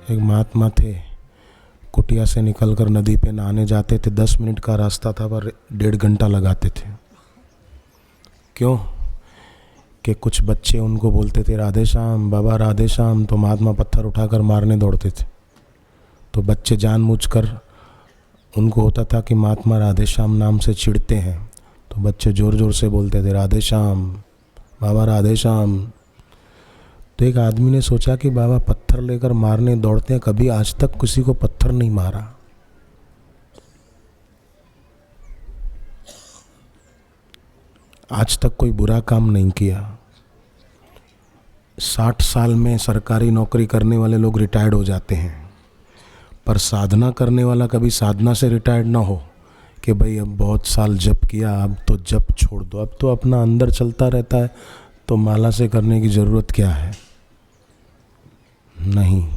एक महात्मा थे, कुटिया से निकलकर नदी पे नहाने जाते थे। 10 मिनट का रास्ता था पर 1.5 घंटा लगाते थे। क्यों? कि कुछ बच्चे उनको बोलते थे राधे श्याम, बाबा राधे श्याम, तो महात्मा पत्थर उठाकर मारने दौड़ते थे। तो बच्चे जानबूझकर, उनको होता था कि महात्मा राधे श्याम नाम से चिढ़ते हैं, तो बच्चे ज़ोर ज़ोर से बोलते थे राधे श्याम, बाबा राधे श्याम। तो एक आदमी ने सोचा कि बाबा पत्थर लेकर मारने दौड़ते हैं, कभी आज तक किसी को पत्थर नहीं मारा। आज तक कोई बुरा काम नहीं किया। 60 साल में सरकारी नौकरी करने वाले लोग रिटायर्ड हो जाते हैं, पर साधना करने वाला कभी साधना से रिटायर्ड ना हो कि भाई अब बहुत साल जप किया, अब तो जप छोड़ दो, अब तो अपना अंदर चलता रहता है, तो माला से करने की ज़रूरत क्या है। नहीं,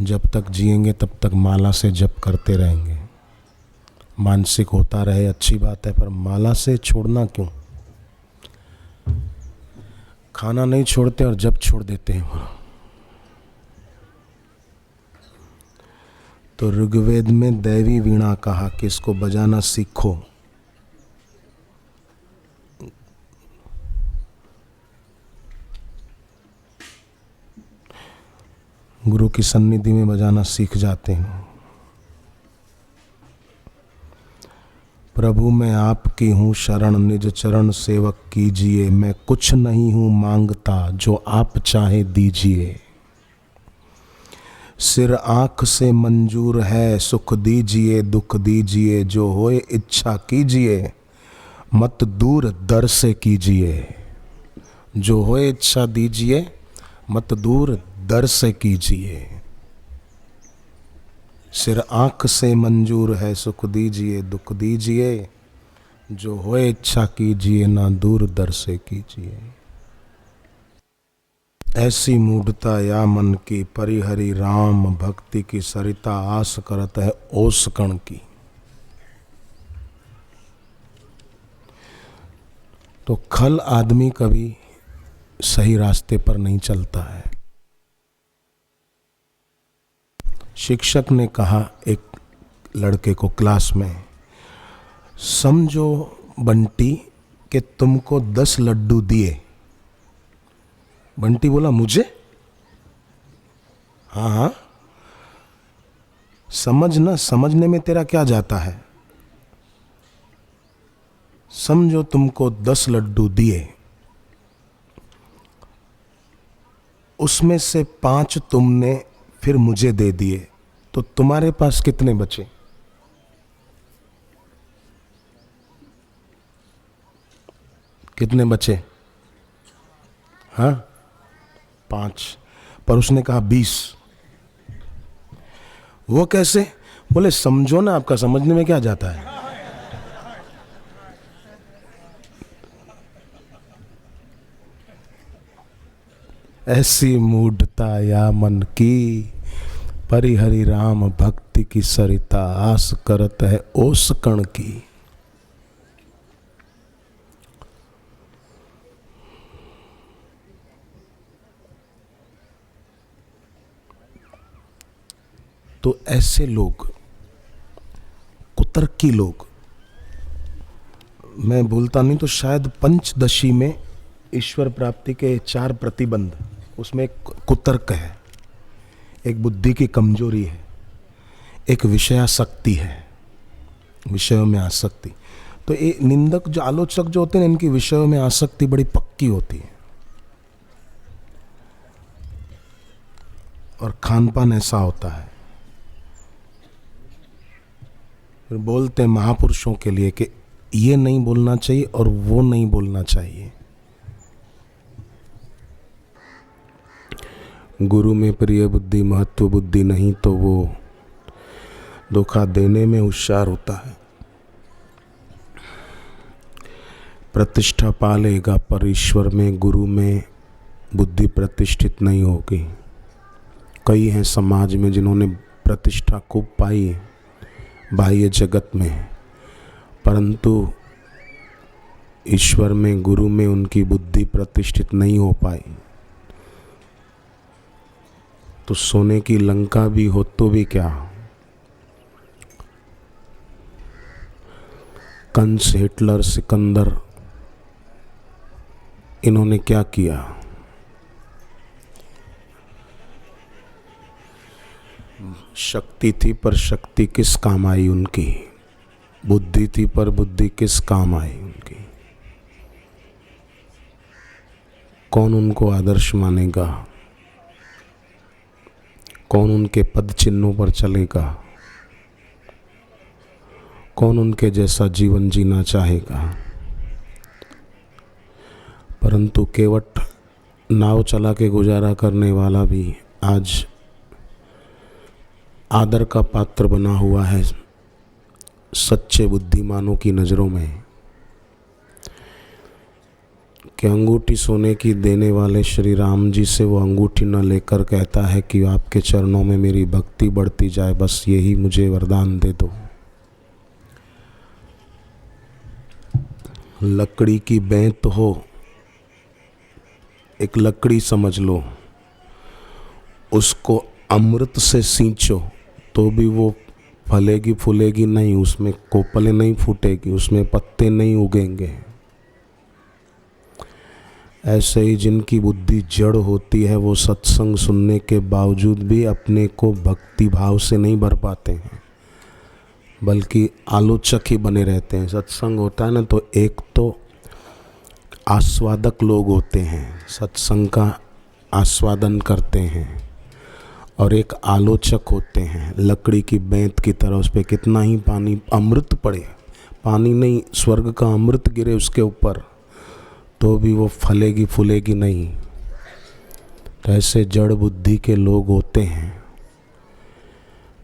जब तक जिएंगे तब तक माला से जप करते रहेंगे। मानसिक होता रहे अच्छी बात है, पर माला से छोड़ना क्यों? खाना नहीं छोड़ते और जप छोड़ देते हैं। तो ऋग्वेद में दैवी वीणा कहा कि इसको बजाना सीखो। गुरु की सन्निधि में बजाना सीख जाते हैं। प्रभु मैं आपकी हूँ शरण, निज चरण सेवक कीजिए, मैं कुछ नहीं हूँ मांगता, जो आप चाहे दीजिए। सिर आँख से मंजूर है, सुख दीजिए दुख दीजिए, जो होए इच्छा कीजिए, मत दूर दर से कीजिए। जो होए इच्छा दीजिए, मत दूर दर से कीजिए। सिर आँख से मंजूर है, सुख दीजिए दुख दीजिए, जो होए इच्छा कीजिए, ना दूर दर से कीजिए। ऐसी मूढ़ता या मन की, परिहरि राम भक्ति की सरिता, आस करत है ओस कण की। तो खल आदमी कभी सही रास्ते पर नहीं चलता है। शिक्षक ने कहा एक लड़के को क्लास में, समझो बंटी कि तुमको 10 लड्डू दिए। बंटी बोला मुझे? हाँ हाँ, समझना, समझने में तेरा क्या जाता है। समझो तुमको 10 लड्डू दिए, उसमें से 5 तुमने फिर मुझे दे दिए, तो तुम्हारे पास कितने बचे? कितने बचे? हाँ 5, पर उसने कहा 20। वो कैसे? बोले समझो ना, आपका समझने में क्या जाता है। ऐसी मूढ़ता या मन की, परिहरि राम भक्ति की सरिता, आस करत है ओस कण की। तो ऐसे लोग, कुतर्की लोग, मैं बोलता नहीं तो शायद पंचदशी में ईश्वर प्राप्ति के 4 प्रतिबंध, उसमें एक कुतर्क है, एक बुद्धि की कमजोरी है, एक विषयासक्ति है, विषयों में आसक्ति। तो ये निंदक जो आलोचक जो होते हैं, इनकी विषयों में आसक्ति बड़ी पक्की होती है, और खान पान ऐसा होता है। फिर बोलते हैं महापुरुषों के लिए कि ये नहीं बोलना चाहिए और वो नहीं बोलना चाहिए। गुरु में प्रिय बुद्धि महत्व बुद्धि नहीं तो वो धोखा देने में होशियार होता है। प्रतिष्ठा पा लेगा पर ईश्वर में, गुरु में बुद्धि प्रतिष्ठित नहीं होगी। कई हैं समाज में जिन्होंने प्रतिष्ठा खूब पाई है बाह्य जगत में, परंतु ईश्वर में, गुरु में उनकी बुद्धि प्रतिष्ठित नहीं हो पाई। तो सोने की लंका भी हो तो भी क्या। कंस, हिटलर, सिकंदर, इन्होंने क्या किया? शक्ति थी पर शक्ति किस काम आई उनकी, बुद्धि थी पर बुद्धि किस काम आई उनकी। कौन उनको आदर्श मानेगा, कौन उनके पद चिन्हों पर चलेगा, कौन उनके जैसा जीवन जीना चाहेगा। परंतु केवट नाव चला के गुजारा करने वाला भी आज आदर का पात्र बना हुआ है सच्चे बुद्धिमानों की नज़रों में। कि अंगूठी सोने की देने वाले श्री राम जी से वो अंगूठी न लेकर कहता है कि आपके चरणों में मेरी भक्ति बढ़ती जाए, बस यही मुझे वरदान दे दो। लकड़ी की बेंत हो, एक लकड़ी समझ लो, उसको अमृत से सींचो तो भी वो फलेगी फूलेगी नहीं, उसमें कोपलें नहीं फूटेगी, उसमें पत्ते नहीं उगेंगे। ऐसे ही जिनकी बुद्धि जड़ होती है वो सत्संग सुनने के बावजूद भी अपने को भक्ति भाव से नहीं भर पाते हैं, बल्कि आलोचक ही बने रहते हैं। सत्संग होता है ना तो एक तो आस्वादक लोग होते हैं, सत्संग का आस्वादन करते हैं, और एक आलोचक होते हैं लकड़ी की बेंत की तरह। उस पर कितना ही पानी अमृत पड़े, पानी नहीं स्वर्ग का अमृत गिरे उसके ऊपर तो भी वो फलेगी फूलेगी नहीं। तो ऐसे जड़ बुद्धि के लोग होते हैं।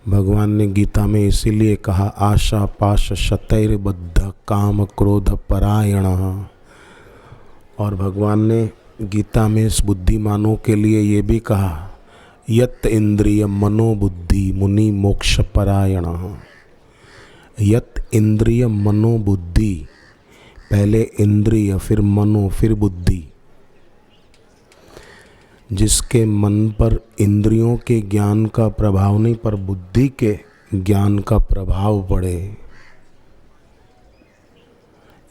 भगवान ने गीता में इसीलिए कहा आशा पाश शतैर्बद्ध काम क्रोध परायण। और भगवान ने गीता में इस बुद्धिमानों के लिए ये भी कहा यत इंद्रिय मनोबुद्धि मुनि मोक्ष परायण। यत इंद्रिय मनोबुद्धि, पहले इंद्रिय फिर मनो फिर बुद्धि। जिसके मन पर इंद्रियों के ज्ञान का प्रभाव नहीं पर बुद्धि के ज्ञान का प्रभाव पड़े।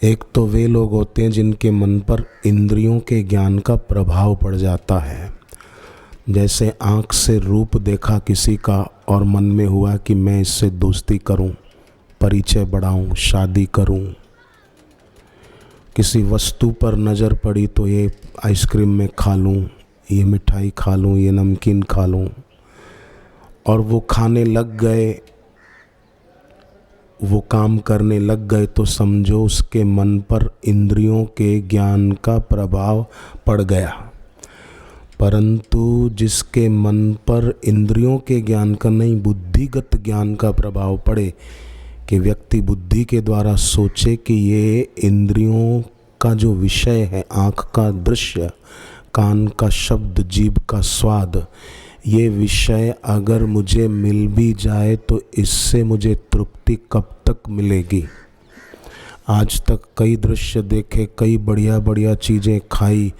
एक तो वे लोग होते हैं जिनके मन पर इंद्रियों के ज्ञान का प्रभाव पड़ जाता है। जैसे आँख से रूप देखा किसी का और मन में हुआ कि मैं इससे दोस्ती करूं, परिचय बढ़ाऊं, शादी करूं। किसी वस्तु पर नज़र पड़ी तो ये आइसक्रीम में खा लूं, ये मिठाई खा लूं, ये नमकीन खा लूं, और वो खाने लग गए, वो काम करने लग गए तो समझो उसके मन पर इंद्रियों के ज्ञान का प्रभाव पड़ गया। परंतु जिसके मन पर इंद्रियों के ज्ञान का नहीं बुद्धिगत ज्ञान का प्रभाव पड़े, कि व्यक्ति बुद्धि के द्वारा सोचे कि ये इंद्रियों का जो विषय है, आँख का दृश्य, कान का शब्द, जीभ का स्वाद, ये विषय अगर मुझे मिल भी जाए तो इससे मुझे तृप्ति कब तक मिलेगी। आज तक कई दृश्य देखे, कई बढ़िया बढ़िया चीज़ें खाई,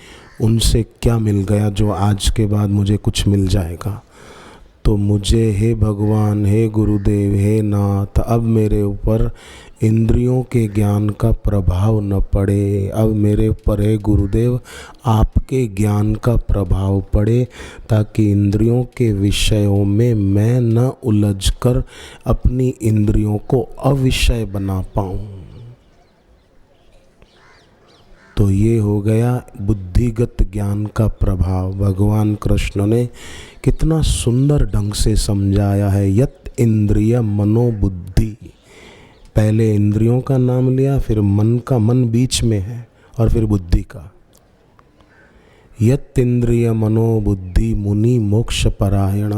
उनसे क्या मिल गया जो आज के बाद मुझे कुछ मिल जाएगा। तो मुझे हे भगवान, हे गुरुदेव, हे नाथ, अब मेरे ऊपर इंद्रियों के ज्ञान का प्रभाव न पड़े। अब मेरे ऊपर हे गुरुदेव आपके ज्ञान का प्रभाव पड़े, ताकि इंद्रियों के विषयों में मैं न उलझकर अपनी इंद्रियों को अविषय बना पाऊँ। तो ये हो गया बुद्धिगत ज्ञान का प्रभाव। भगवान कृष्ण ने कितना सुंदर ढंग से समझाया है। यत इंद्रिय मनोबुद्धि, पहले इंद्रियों का नाम लिया, फिर मन का, मन बीच में है, और फिर बुद्धि का। यत इंद्रिय मनोबुद्धि मुनि मोक्ष परायण,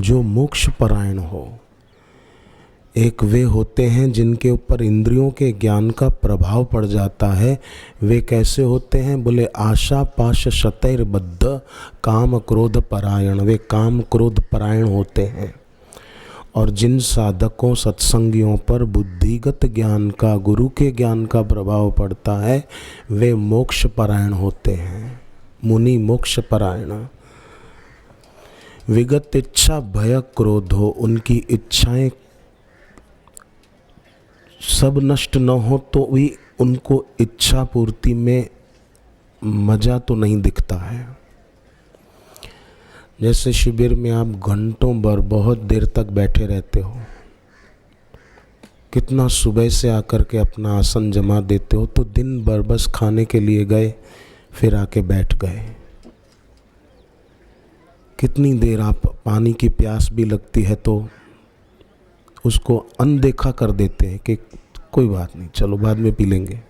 जो मोक्ष परायण हो। एक वे होते हैं जिनके ऊपर इंद्रियों के ज्ञान का प्रभाव पड़ जाता है। वे कैसे होते हैं? बोले आशा पाश शतैर्बद्ध काम क्रोध परायण। वे काम क्रोध परायण होते हैं। और जिन साधकों सत्संगियों पर बुद्धिगत ज्ञान का, गुरु के ज्ञान का प्रभाव पड़ता है, वे मोक्ष परायण होते हैं, मुनि मोक्ष परायण। विगत इच्छा भय क्रोध हो, उनकी इच्छाएं सब नष्ट न हो तो भी उनको इच्छा पूर्ति में मजा तो नहीं दिखता है। जैसे शिविर में आप घंटों भर बहुत देर तक बैठे रहते हो, कितना सुबह से आकर के अपना आसन जमा देते हो, तो दिन भर बस खाने के लिए गए फिर आके बैठ गए। कितनी देर आप पानी की प्यास भी लगती है तो उसको अनदेखा कर देते हैं कि कोई बात नहीं, चलो बाद में पी लेंगे।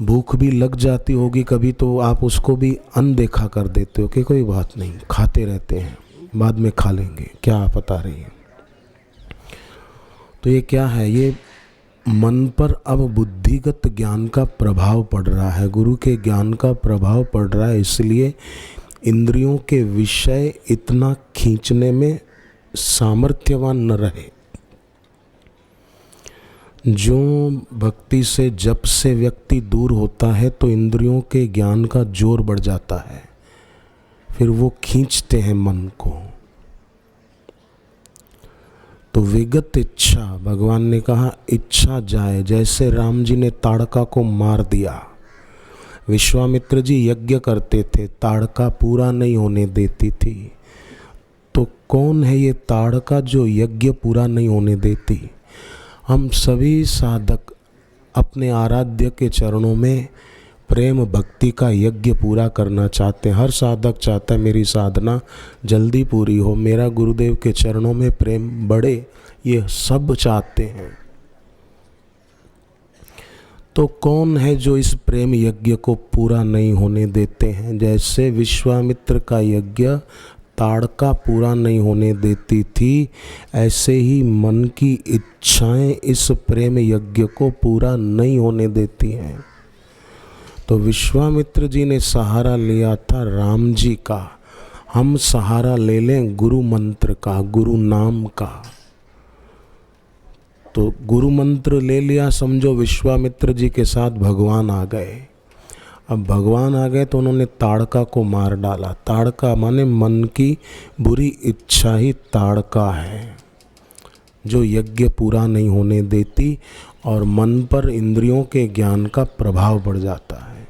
भूख भी लग जाती होगी कभी तो आप उसको भी अनदेखा कर देते हो कि कोई बात नहीं, खाते रहते हैं, बाद में खा लेंगे, क्या आप बता रही हैं। तो ये क्या है, ये मन पर अब बुद्धिगत ज्ञान का प्रभाव पड़ रहा है, गुरु के ज्ञान का प्रभाव पड़ रहा है, इसलिए इंद्रियों के विषय इतना खींचने में सामर्थ्यवान न रहे। जो भक्ति से जप से व्यक्ति दूर होता है तो इंद्रियों के ज्ञान का जोर बढ़ जाता है, फिर वो खींचते हैं मन को। तो विगत इच्छा, भगवान ने कहा इच्छा जाए, जैसे राम जी ने ताड़का को मार दिया। विश्वामित्र जी यज्ञ करते थे, ताड़का पूरा नहीं होने देती थी। तो कौन है ये ताड़का जो यज्ञ पूरा नहीं होने देती? हम सभी साधक अपने आराध्य के चरणों में प्रेम भक्ति का यज्ञ पूरा करना चाहते हैं। हर साधक चाहता है मेरी साधना जल्दी पूरी हो, मेरा गुरुदेव के चरणों में प्रेम बढ़े, ये सब चाहते हैं। तो कौन है जो इस प्रेम यज्ञ को पूरा नहीं होने देते हैं? जैसे विश्वामित्र का यज्ञ ताड़का पूरा नहीं होने देती थी, ऐसे ही मन की इच्छाएं इस प्रेम यज्ञ को पूरा नहीं होने देती हैं। तो विश्वामित्र जी ने सहारा लिया था राम जी का, हम सहारा ले लें गुरु मंत्र का, गुरु नाम का। तो गुरु मंत्र ले लिया, समझो विश्वामित्र जी के साथ भगवान आ गए। अब भगवान आ गए तो उन्होंने ताड़का को मार डाला। ताड़का माने मन की बुरी इच्छा ही ताड़का है जो यज्ञ पूरा नहीं होने देती और मन पर इंद्रियों के ज्ञान का प्रभाव बढ़ जाता है।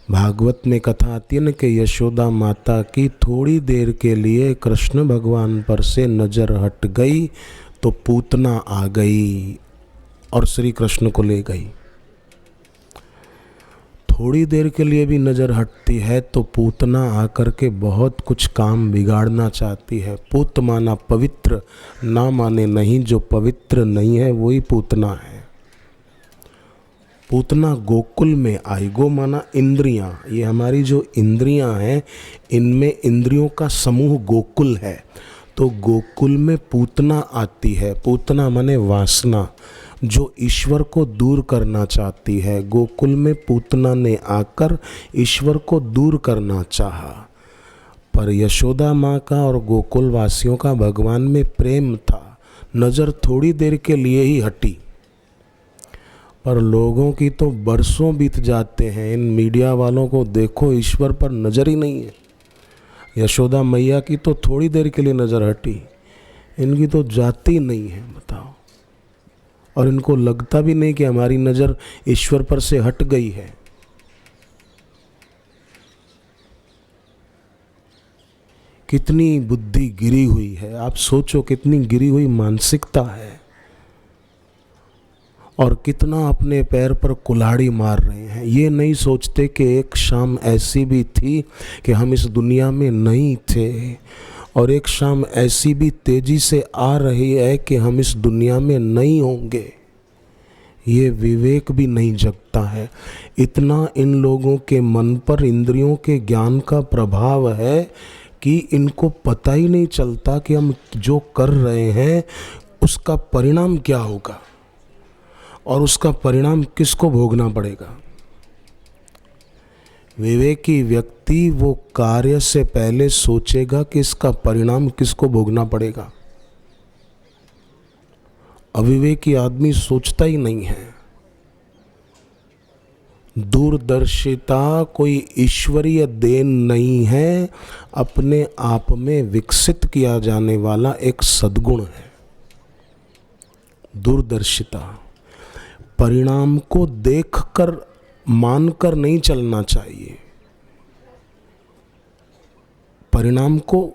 भागवत में कथा आती है न कि यशोदा माता की थोड़ी देर के लिए कृष्ण भगवान पर से नजर हट गई तो पूतना आ गई और श्री कृष्ण को ले गई। थोड़ी देर के लिए भी नजर हटती है तो पूतना आकर के बहुत कुछ काम बिगाड़ना चाहती है। पूत माना पवित्र, ना माने नहीं, जो पवित्र नहीं है वही पूतना है। पूतना गोकुल में आई, गो माना इंद्रियां, ये हमारी जो इंद्रियां हैं इनमें इंद्रियों का समूह गोकुल है। तो गोकुल में पूतना आती है। पूतना माने वासना, जो ईश्वर को दूर करना चाहती है। गोकुल में पूतना ने आकर ईश्वर को दूर करना चाहा, पर यशोदा माँ का और गोकुल वासियों का भगवान में प्रेम था। नज़र थोड़ी देर के लिए ही हटी, पर लोगों की तो बरसों बीत जाते हैं। इन मीडिया वालों को देखो, ईश्वर पर नज़र ही नहीं है। यशोदा मैया की तो थोड़ी देर के लिए नज़र हटी, इनकी तो जाती नहीं है, बताओ। और इनको लगता भी नहीं कि हमारी नज़र ईश्वर पर से हट गई है। कितनी बुद्धि गिरी हुई है, आप सोचो कितनी गिरी हुई मानसिकता है, और कितना अपने पैर पर कुल्हाड़ी मार रहे हैं। ये नहीं सोचते कि एक शाम ऐसी भी थी कि हम इस दुनिया में नहीं थे, और एक शाम ऐसी भी तेजी से आ रही है कि हम इस दुनिया में नहीं होंगे। ये विवेक भी नहीं जगता है। इतना इन लोगों के मन पर इंद्रियों के ज्ञान का प्रभाव है कि इनको पता ही नहीं चलता कि हम जो कर रहे हैं उसका परिणाम क्या होगा और उसका परिणाम किसको भोगना पड़ेगा। विवेकी व्यक्ति वो कार्य से पहले सोचेगा कि इसका परिणाम किसको भोगना पड़ेगा। अविवेकी आदमी सोचता ही नहीं है। दूरदर्शिता कोई ईश्वरीय देन नहीं है, अपने आप में विकसित किया जाने वाला एक सद्गुण है। दूरदर्शिता परिणाम को देखकर मानकर नहीं चलना चाहिए, परिणाम को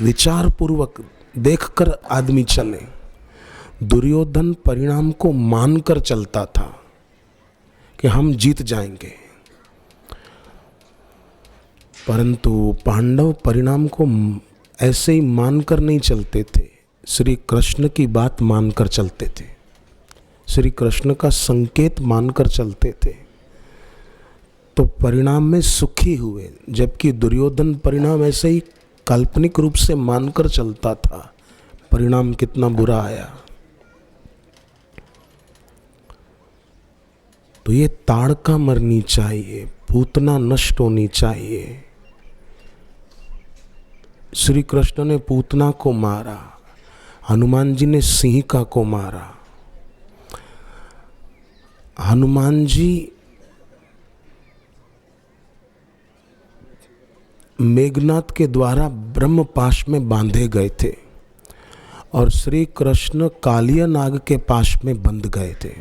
विचार पूर्वक देखकर आदमी चले। दुर्योधन परिणाम को मानकर चलता था कि हम जीत जाएंगे, परंतु पांडव परिणाम को ऐसे ही मानकर नहीं चलते थे, श्री कृष्ण की बात मानकर चलते थे, श्री कृष्ण का संकेत मानकर चलते थे, तो परिणाम में सुखी हुए। जबकि दुर्योधन परिणाम ऐसे ही काल्पनिक रूप से मानकर चलता था, परिणाम कितना बुरा आया। तो ये ताड़का मरनी चाहिए, पूतना नष्ट होनी चाहिए। श्री कृष्ण ने पूतना को मारा, हनुमान जी ने सिंहिका को मारा। हनुमान जी मेघनाथ के द्वारा ब्रह्मपाश में बांधे गए थे और श्री कृष्ण कालिया नाग के पाश में बंध गए थे,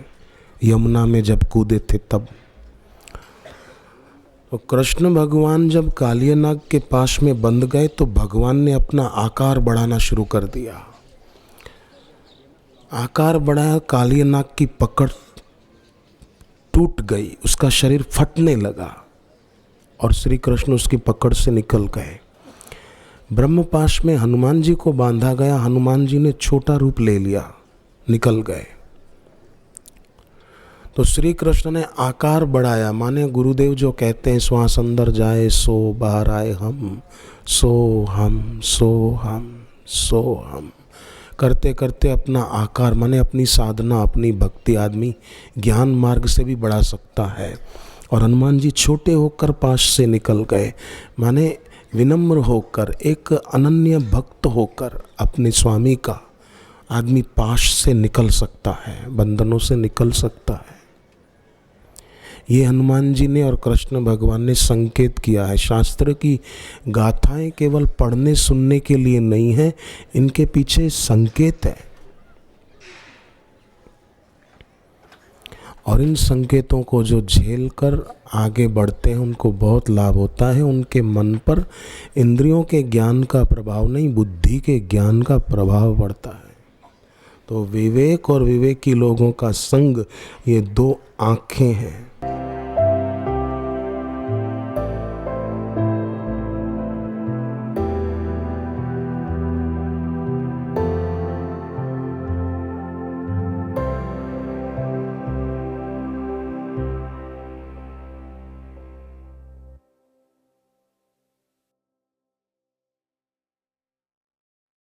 यमुना में जब कूदे थे तब। तो कृष्ण भगवान जब कालिया नाग के पाश में बंध गए तो भगवान ने अपना आकार बढ़ाना शुरू कर दिया। आकार बढ़ाया, कालिया नाग की पकड़ टूट गई, उसका शरीर फटने लगा और श्री कृष्ण उसकी पकड़ से निकल गए। ब्रह्मपाश में हनुमान जी को बांधा गया, हनुमान जी ने छोटा रूप ले लिया, निकल गए। तो श्री कृष्ण ने आकार बढ़ाया, माने गुरुदेव जो कहते हैं श्वास अंदर जाए सो बाहर आए हम, सो हम सो हम सो हम, करते करते अपना आकार, माने अपनी साधना, अपनी भक्ति आदमी ज्ञान मार्ग से भी बढ़ा सकता है। और हनुमान जी छोटे होकर पाश से निकल गए, माने विनम्र होकर, एक अनन्य भक्त होकर अपने स्वामी का आदमी पाश से निकल सकता है, बंधनों से निकल सकता है। ये हनुमान जी ने और कृष्ण भगवान ने संकेत किया है। शास्त्र की गाथाएं केवल पढ़ने सुनने के लिए नहीं है, इनके पीछे संकेत है और इन संकेतों को जो झेल कर आगे बढ़ते हैं उनको बहुत लाभ होता है। उनके मन पर इंद्रियों के ज्ञान का प्रभाव नहीं, बुद्धि के ज्ञान का प्रभाव पड़ता है। तो विवेक और विवेकी लोगों का संग, ये दो आँखें हैं।